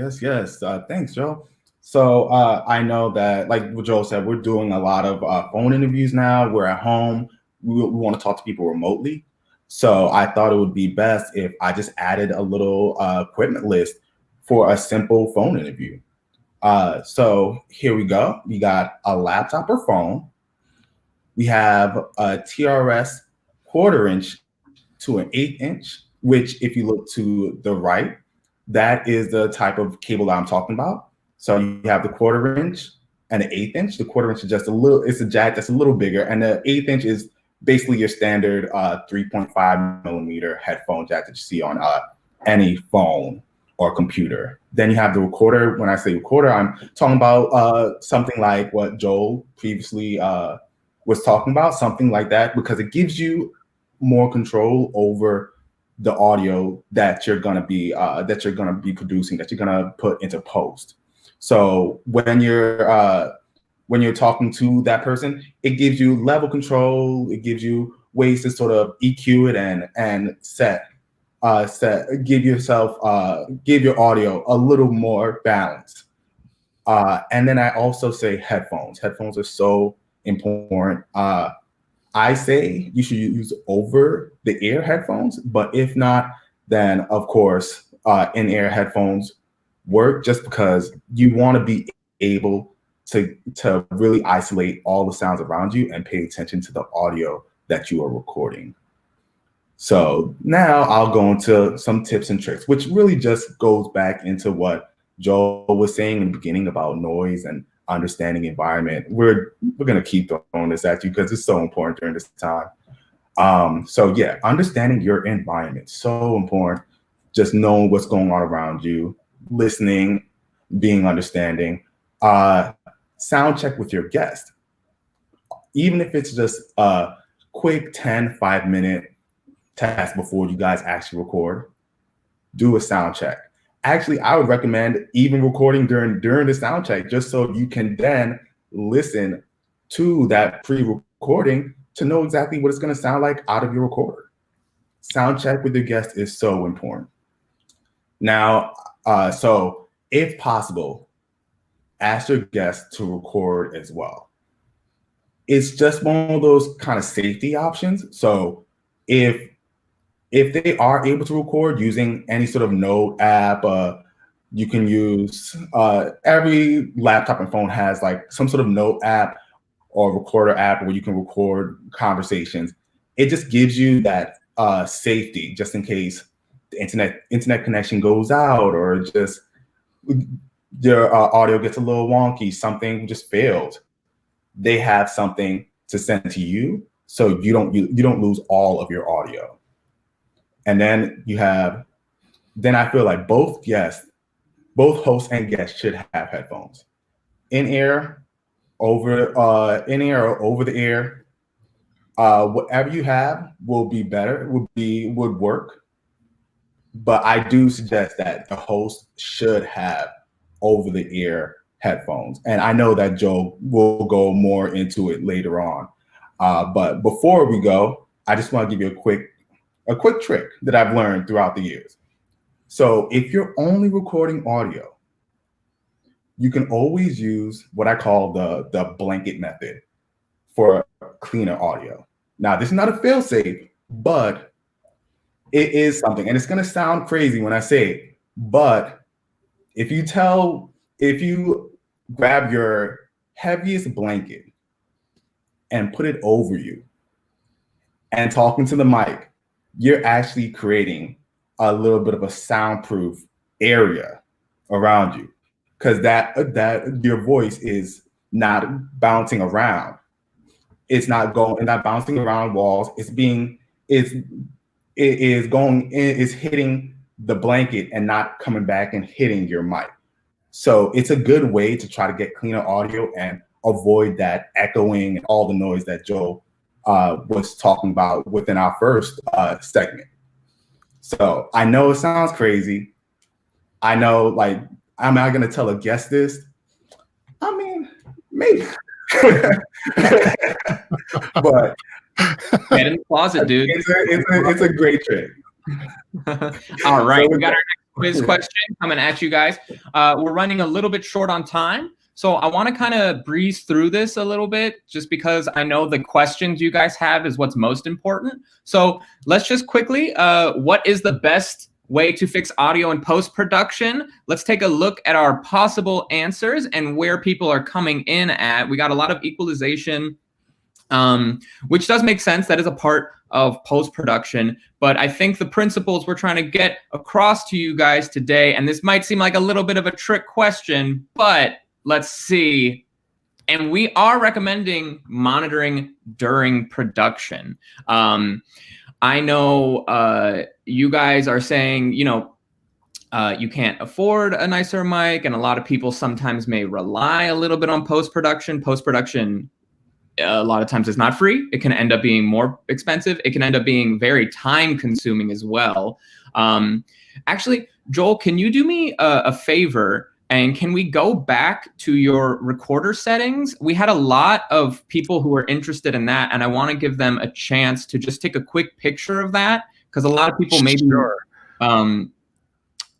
Thanks, Joe. So I know that, like what Joe said, we're doing a lot of phone interviews now. We're at home. We want to talk to people remotely. So I thought it would be best if I just added a little equipment list for a simple phone interview. So here we go. We got a laptop or phone. We have a TRS 1/4 inch to an 1/8 inch, which if you look to the right, that is the type of cable that I'm talking about. So you have the 1/4 inch and an 1/8 inch. The 1/4 inch is just it's a jack that's a little bigger. And the 1/8 inch is basically your standard 3.5 millimeter headphone jack that you see on any phone or computer. Then you have the recorder. When I say recorder, I'm talking about something like what Joel previously was talking about, something like that, because it gives you more control over the audio that you're gonna be producing, that you're gonna put into post. So when you're talking to that person, it gives you level control. It gives you ways to sort of EQ it and give your audio a little more balance. And then I also say headphones. Headphones are so important. I say you should use over-the-ear headphones, but if not, then of course in-ear headphones work, just because you want to be able to really isolate all the sounds around you and pay attention to the audio that you are recording. So now I'll go into some tips and tricks, which really just goes back into what Joel was saying in the beginning about noise and understanding environment. We're gonna keep throwing this at you because it's so important during this time. So yeah, understanding your environment, so important. Just knowing what's going on around you, listening, being understanding. Sound check with your guest. Even if it's just a quick 5-minute test before you guys actually record, do a sound check. Actually, I would recommend even recording during the sound check, just so you can then listen to that pre-recording to know exactly what it's going to sound like out of your recorder. Sound check with your guest is so important. Now, so if possible, ask your guest to record as well. It's just one of those kind of safety options. So if they are able to record using any sort of note app, you can use, every laptop and phone has like some sort of note app or recorder app where you can record conversations. It just gives you that safety, just in case the internet connection goes out, or just your audio gets a little wonky, something just failed. They have something to send to you, so you don't lose all of your audio. And then I feel like both hosts and guests should have headphones. In-ear, or over the ear, whatever you have will be better, would work. But I do suggest that the host should have over the ear headphones. And I know that Joe will go more into it later on. But before we go, I just want to give you a quick trick that I've learned throughout the years. So if you're only recording audio, you can always use what I call the blanket method for cleaner audio. Now, this is not a fail-safe, but it is something, and it's going to sound crazy when I say it, but if you grab your heaviest blanket and put it over you and talking to the mic, you're actually creating a little bit of a soundproof area around you, because that your voice is not bouncing around. It's not bouncing around walls. It's hitting the blanket and not coming back and hitting your mic. So it's a good way to try to get cleaner audio and avoid that echoing and all the noise that Joe was talking about within our first segment. So I know it sounds crazy. I know, like, am I going to tell a guest this? I mean, maybe. But get in the closet, dude. It's a great trick. All right, So we got our next quiz question coming at you guys. We're running a little bit short on time, so I want to kind of breeze through this a little bit, just because I know the questions you guys have is what's most important. So let's just quickly, what is the best way to fix audio in post-production? Let's take a look at our possible answers and where people are coming in at. We got a lot of equalization, which does make sense. That is a part of post-production, but I think the principles we're trying to get across to you guys today, and this might seem like a little bit of a trick question, but let's see. And we are recommending monitoring during production. I know you guys are saying, you know, you can't afford a nicer mic, and a lot of people sometimes may rely a little bit on post-production. Post-production, a lot of times, is not free. It can end up being more expensive. It can end up being very time-consuming as well. Actually, Joel, can you do me a favor? And can we go back to your recorder settings? We had a lot of people who were interested in that, and I want to give them a chance to just take a quick picture of that, because a lot of people maybe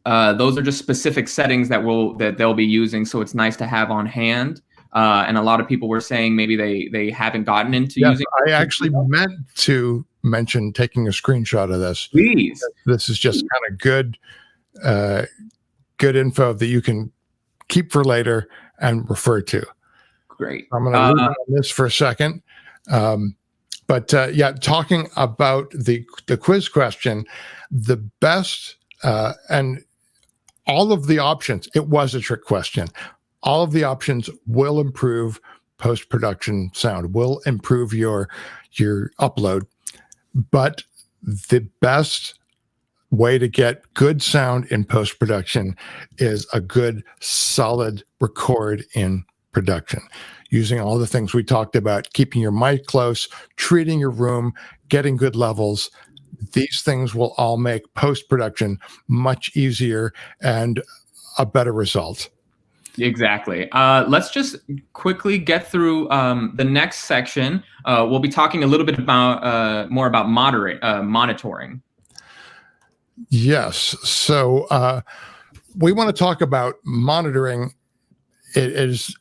those are just specific settings that they'll be using, so it's nice to have on hand. And a lot of people were saying maybe they haven't gotten into using. I actually meant to mention taking a screenshot of this. Please. This is just kind of good info that you can keep for later and refer to. Great. I'm going to leave on this for a second. But yeah, talking about the quiz question, the best and all of the options, it was a trick question. All of the options will improve post-production sound, will improve your upload. But the best way to get good sound in post-production is a good, solid record in production, using all the things we talked about, keeping your mic close, treating your room, getting good levels. These things will all make post-production much easier and a better result. Exactly. Let's just quickly get through the next section. We'll be talking a little bit about more about monitoring. Yes. So we want to talk about monitoring. It is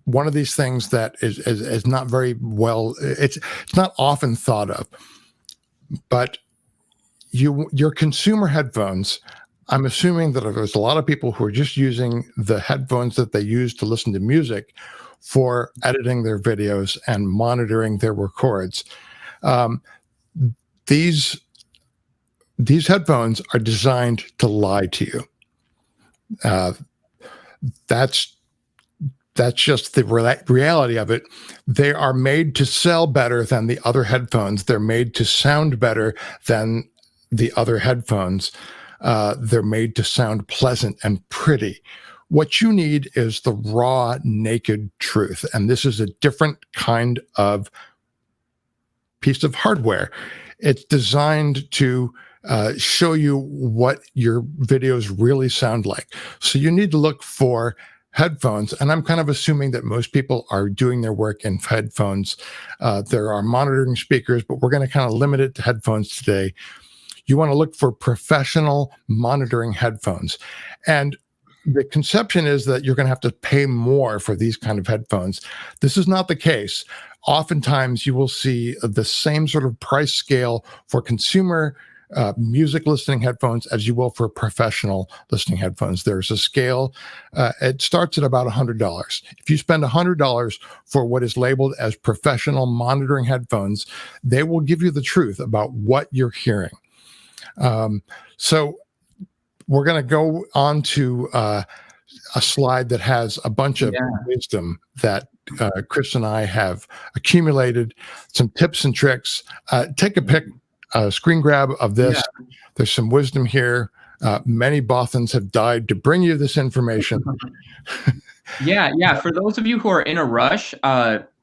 one of these things that is not very well. It's not often thought of, but your consumer headphones. I'm assuming that there's a lot of people who are just using the headphones that they use to listen to music for editing their videos and monitoring their records. These headphones are designed to lie to you. That's just the reality of it. They are made to sell better than the other headphones. They're made to sound better than the other headphones. They're made to sound pleasant and pretty. What you need is the raw, naked truth. And this is a different kind of piece of hardware. It's designed to show you what your videos really sound like. So you need to look for headphones. And I'm kind of assuming that most people are doing their work in headphones. There are monitoring speakers, but we're going to kind of limit it to headphones today. You want to look for professional monitoring headphones. And the conception is that you're going to have to pay more for these kind of headphones. This is not the case. Oftentimes, you will see the same sort of price scale for consumer music listening headphones as you will for professional listening headphones. There's a scale. It starts at about $100. If you spend $100 for what is labeled as professional monitoring headphones, they will give you the truth about what you're hearing. So we're going to go on to a slide that has a bunch of wisdom that Chris and I have accumulated, some tips and tricks. Take a screen grab of this. Yeah. There's some wisdom here. Many Bothans have died to bring you this information. Yeah. For those of you who are in a rush,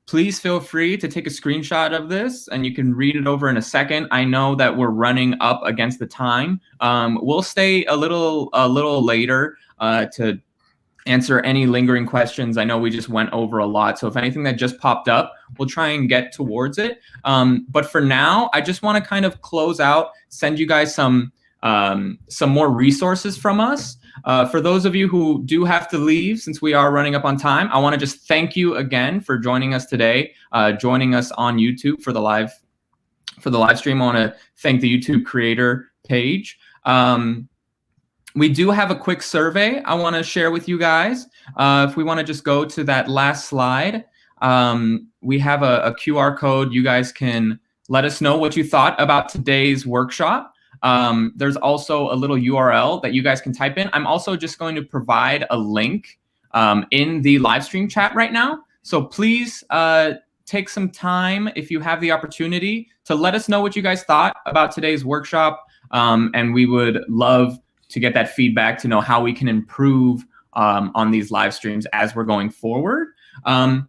please feel free to take a screenshot of this and you can read it over in a second. I know that we're running up against the time. We'll stay a little later to answer any lingering questions. I know we just went over a lot, so if anything that just popped up, we'll try and get towards it. But for now, I just want to kind of close out, send you guys some more resources from us. For those of you who do have to leave, since we are running up on time, I want to just thank you again for joining us today, joining us on YouTube for the live stream. I want to thank the YouTube creator page. We do have a quick survey I want to share with you guys. If we want to just go to that last slide, we have a QR code. You guys can let us know what you thought about today's workshop. There's also a little URL that you guys can type in. I'm also just going to provide a link in the live stream chat right now. So please take some time, if you have the opportunity, to let us know what you guys thought about today's workshop. And we would love to get that feedback to know how we can improve on these live streams as we're going forward. And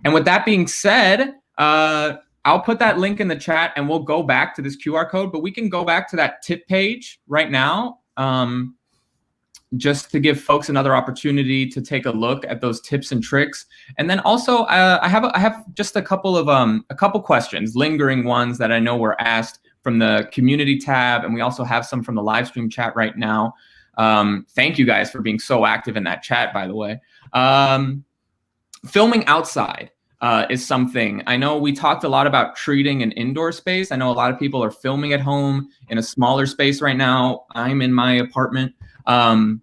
with that being said, I'll put that link in the chat and we'll go back to this QR code, but we can go back to that tip page right now, just to give folks another opportunity to take a look at those tips and tricks. And then also, I have just a couple questions, lingering ones that I know were asked from the community tab, and we also have some from the live stream chat right now. Thank you guys for being so active in that chat, by the way. Filming outside is something. I know we talked a lot about treating an indoor space. I know a lot of people are filming at home in a smaller space right now. I'm in my apartment. And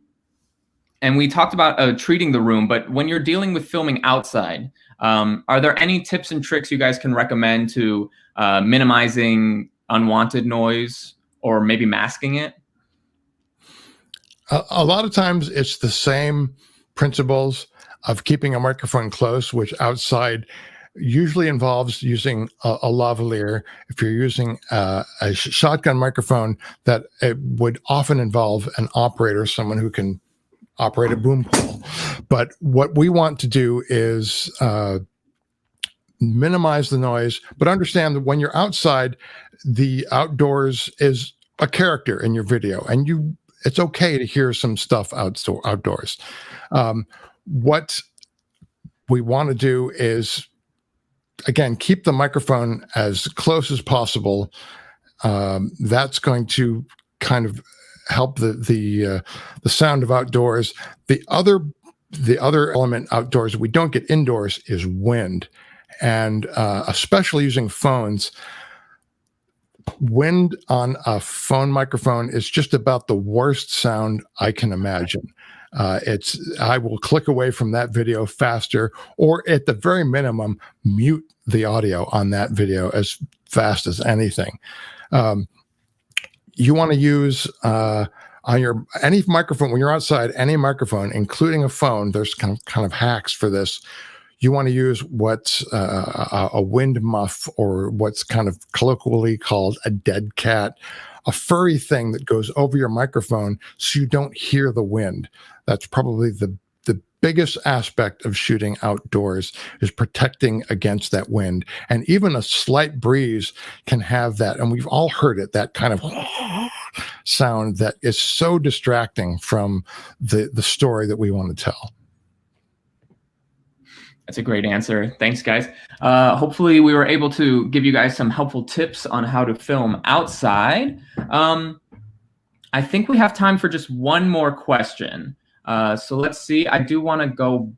we talked about treating the room, but when you're dealing with filming outside, are there any tips and tricks you guys can recommend to minimizing unwanted noise or maybe masking it? A lot of times it's the same principles of keeping a microphone close, which outside usually involves using a lavalier. If you're using a shotgun microphone, that it would often involve an operator, someone who can operate a boom pole. But what we want to do is minimize the noise, but understand that when you're outside, the outdoors is a character in your video, and it's okay to hear some stuff outdoors. What we want to do is, again, keep the microphone as close as possible. That's going to kind of help the sound of outdoors. The other element outdoors that we don't get indoors is wind, and especially using phones. Wind on a phone microphone is just about the worst sound I can imagine. I will click away from that video faster, or at the very minimum, mute the audio on that video as fast as anything. You want to use on any microphone when you're outside, any microphone, including a phone. There's kind of hacks for this. You want to use what's a wind muff, or what's kind of colloquially called a dead cat, a furry thing that goes over your microphone so you don't hear the wind. That's probably the biggest aspect of shooting outdoors, is protecting against that wind. And even a slight breeze can have that, and we've all heard it, that kind of sound that is so distracting from the story that we want to tell. That's a great answer. Thanks, guys. Hopefully we were able to give you guys some helpful tips on how to film outside. I think we have time for just one more question. So let's see. I do want to go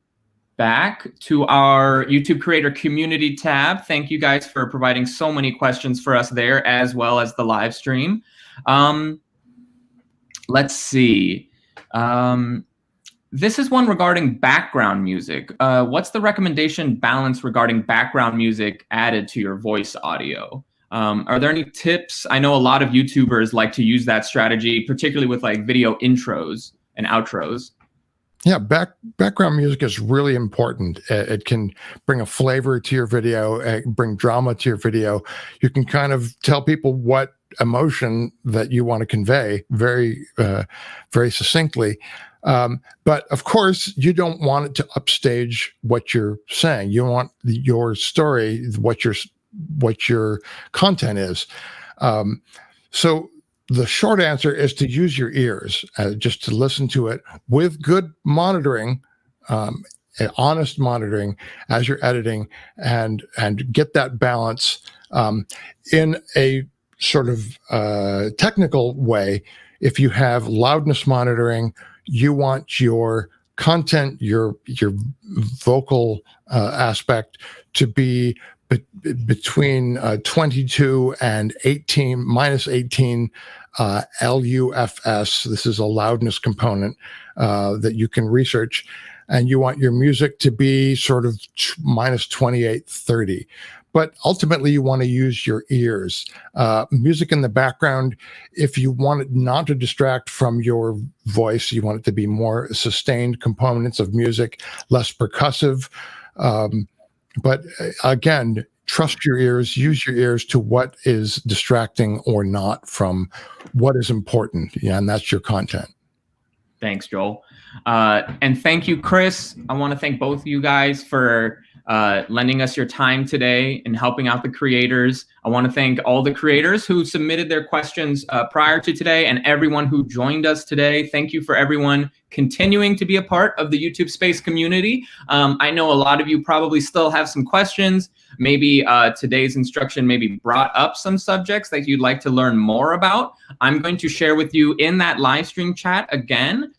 back to our YouTube creator community tab. Thank you guys for providing so many questions for us there, as well as the live stream. Let's see. This is one regarding background music. What's the recommendation balance regarding background music added to your voice audio? Are there any tips? I know a lot of YouTubers like to use that strategy, particularly with like video intros and outros. Yeah, background music is really important. It can bring a flavor to your video, bring drama to your video. You can kind of tell people what emotion that you want to convey very, very succinctly. But of course, you don't want it to upstage what you're saying. You want your story, what your content is. So the short answer is to use your ears, just to listen to it with good monitoring, honest monitoring as you're editing, and get that balance in a sort of technical way. If you have loudness monitoring, you want your content, your vocal aspect to be between 22 and 18, minus 18 LUFS. This is a loudness component that you can research. And you want your music to be sort of minus 28, 30. But ultimately, you want to use your ears. Music in the background, if you want it not to distract from your voice, you want it to be more sustained components of music, less percussive. But again, trust your ears, use your ears to what is distracting or not from what is important. Yeah, and that's your content. Thanks, Joel. And thank you, Chris. I want to thank both of you guys for lending us your time today and helping out the creators. I want to thank all the creators who submitted their questions prior to today, and everyone who joined us today. Thank you for everyone continuing to be a part of the YouTube Space community. I know a lot of you probably still have some questions. Maybe today's instruction maybe brought up some subjects that you'd like to learn more about. I'm going to share with you in that live stream chat again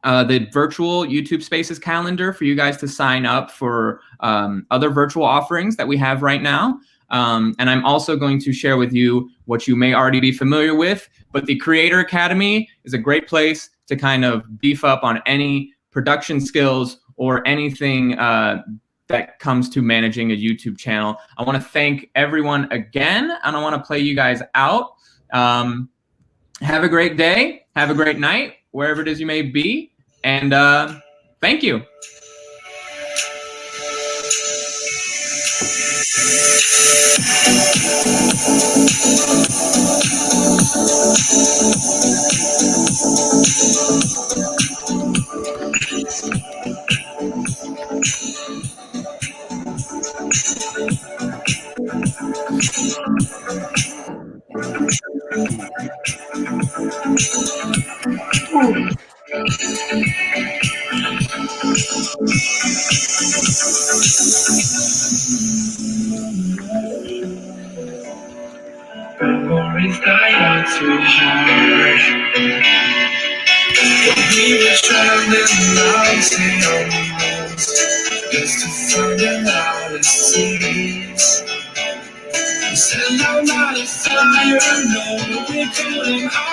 the virtual YouTube Spaces calendar for you guys to sign up for other virtual offerings that we have right now. And I'm also going to share with you what you may already be familiar with, but the Creator Academy is a great place to kind of beef up on any production skills or anything that comes to managing a YouTube channel. I want to thank everyone again, and I want to play you guys out. Have a great day. Have a great night, wherever it is you may be. And thank you. Memories die out too hard. We were traveling lost in our minds, just to find the loudest tears. We set out light a fire, no, we couldn't hide.